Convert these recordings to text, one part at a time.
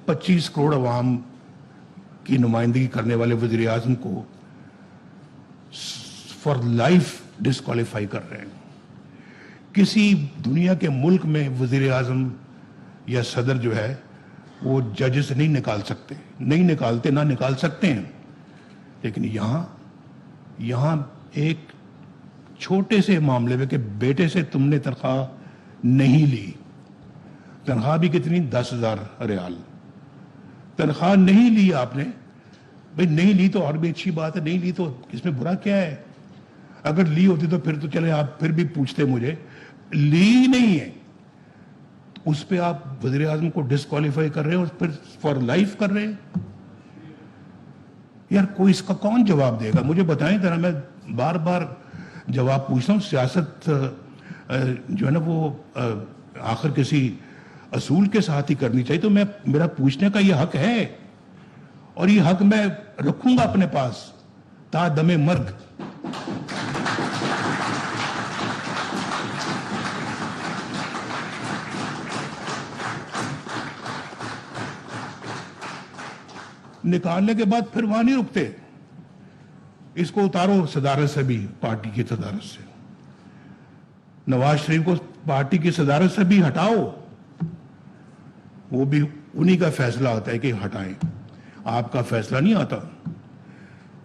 25 करोड़ अवाम की नुमाइंदगी करने वाले वजीर आजम को फॉर लाइफ डिस्क्वालीफाई कर रहे हैं। किसी दुनिया के मुल्क में वजीर आजम या सदर जो है वो जज से नहीं निकाल सकते, नहीं निकालते, ना निकाल सकते हैं। लेकिन यहां एक छोटे से मामले में कि बेटे से तुमने तनख्वाह नहीं ली, तनख्वाह भी कितनी, 10,000 रियाल तनख्वाह नहीं ली आपने। भाई नहीं ली तो और भी अच्छी बात है, नहीं ली तो इसमें बुरा क्या है? अगर ली होती तो फिर तो चले आप फिर भी पूछते मुझे, ली नहीं है तो उस पे आप वज़ीर आज़म को डिस्क्वालीफाई कर रहे हैं और फिर फॉर लाइफ कर रहे हैं। यार कोई इसका कौन जवाब देगा? मुझे बताएं जरा, मैं बार बार जवाब पूछता हूँ। सियासत जो है ना वो आखिर किसी असूल के साथ ही करनी चाहिए। तो मेरा पूछने का ये हक है और ये हक मैं रखूंगा अपने पास ता दमे मर्ग। निकालने के बाद फिर वहां नहीं रुकते, इसको उतारो सदारत से भी, पार्टी की सदारत से। नवाज शरीफ को पार्टी की सदारत से भी हटाओ, वो भी उन्हीं का फैसला होता है कि हटाएं, आपका फैसला नहीं आता।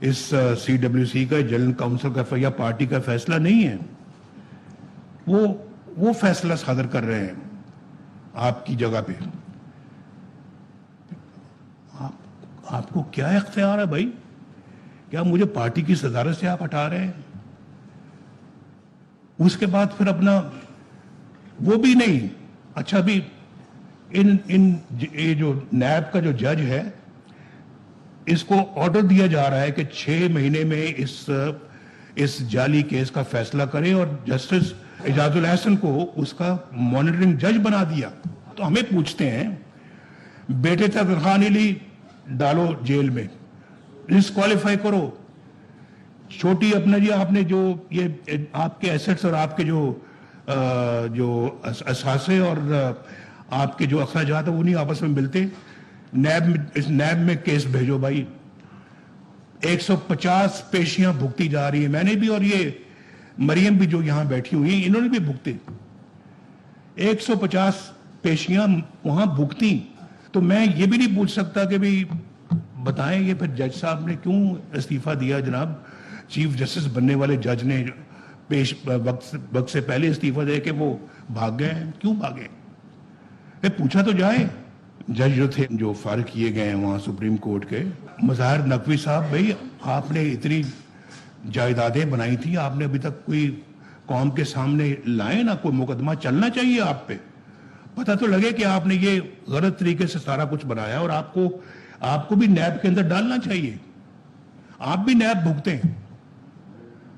इस CWC का, जनरल काउंसिल का या पार्टी का फैसला नहीं है, वो फैसला सादर कर रहे हैं आपकी जगह पे। आपको क्या इख्तियार है भाई? क्या मुझे पार्टी की सदारत से आप हटा रहे हैं? उसके बाद फिर अपना वो भी नहीं। अच्छा भी ये जो नैब का जो जज है, इसको ऑर्डर दिया जा रहा है कि 6 महीने में इस जाली केस का फैसला करें और जस्टिस एजाजुल एहसन को उसका मॉनिटरिंग जज बना दिया। तो हमें पूछते हैं, बेटे तक तनख्वाह नहीं ली, डालो जेल में, डिस्क्वालीफाई करो। छोटी अपना जी आपने जो ये आपके एसेट्स और आपके जो असासे और आपके जो अखराजात है वो नहीं आपस में मिलते। इस नैब में केस भेजो भाई। 150 पेशियां भुगती जा रही है, मैंने भी और ये मरियम भी जो यहां बैठी हुई है इन्होंने भी भुगते। 150 पेशियां वहां भुगती। तो मैं ये भी नहीं पूछ सकता कि भाई बताएं ये फिर जज साहब ने क्यों इस्तीफा दिया? जनाब चीफ जस्टिस बनने वाले जज ने वक्त से पहले इस्तीफा दे के वो भाग गए हैं, क्यों भागे? पूछा तो जाए। जज जो थे जो फारिग किए गए हैं वहां सुप्रीम कोर्ट के, मज़ाहिर नकवी साहब, भाई आपने इतनी जायदादें बनाई थी, आपने अभी तक कोई कौम के सामने लाए ना, कोई मुकदमा चलना चाहिए आप पे, पता तो लगे कि आपने ये गलत तरीके से सारा कुछ बनाया। और आपको भी नैब के अंदर डालना चाहिए। आप भी नैब भुगते हैं,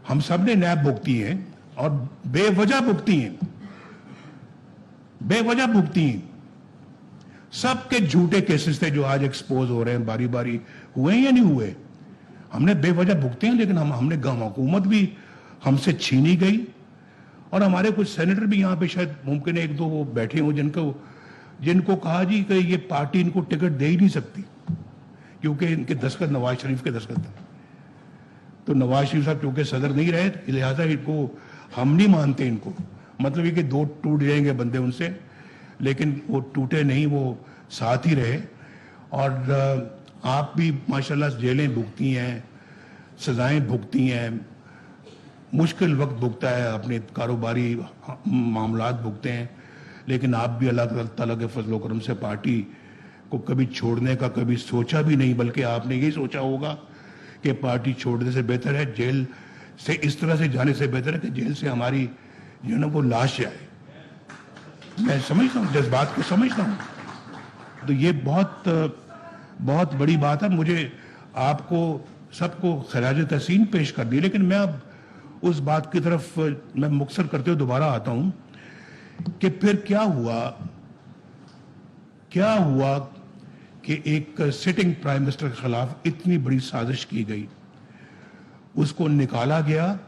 हम सब ने नैब भुगती है और बेवजह भुगती हैं, बेवजह भुगती हैं। सबके झूठे केसेस थे जो आज एक्सपोज हो रहे हैं, बारी बारी हुए या नहीं हुए, हमने बेवजह भुगते हैं। लेकिन हमने हुकूमत भी हमसे छीनी गई और हमारे कुछ सेनेटर भी यहाँ पे शायद मुमकिन है 1-2 वो बैठे हों जिनको कहा जी कि ये पार्टी इनको टिकट दे ही नहीं सकती क्योंकि इनके दस्तखत नवाज शरीफ के दस्तखत थे। तो नवाज शरीफ साहब क्योंकि सदर नहीं रहे, लिहाजा इनको हम नहीं मानते। इनको मतलब ये कि 2 टूट जाएंगे बंदे उनसे, लेकिन वो टूटे नहीं, वो साथ ही रहे। और आप भी माशाल्लाह जेलें भुगती हैं, सजाएं भुगती हैं, मुश्किल वक्त भुगता है, अपने कारोबारी मामलात भुगते हैं। लेकिन आप भी अल्लाह ताला के फजल करम से पार्टी को कभी छोड़ने का कभी सोचा भी नहीं, बल्कि आपने यही सोचा होगा कि पार्टी छोड़ने से बेहतर है, जेल से इस तरह से जाने से बेहतर है कि जेल से हमारी जो है ना वो लाश जाए। मैं समझता हूँ, जज्बात को समझता हूँ। तो ये बहुत बड़ी बात है। मुझे आपको सबको खराज तहसीन पेश कर दी, लेकिन मैं अब उस बात की तरफ मैं मुख्तसर करते हुए दोबारा आता हूं कि फिर क्या हुआ कि एक सिटिंग प्राइम मिनिस्टर के खिलाफ इतनी बड़ी साजिश की गई, उसको निकाला गया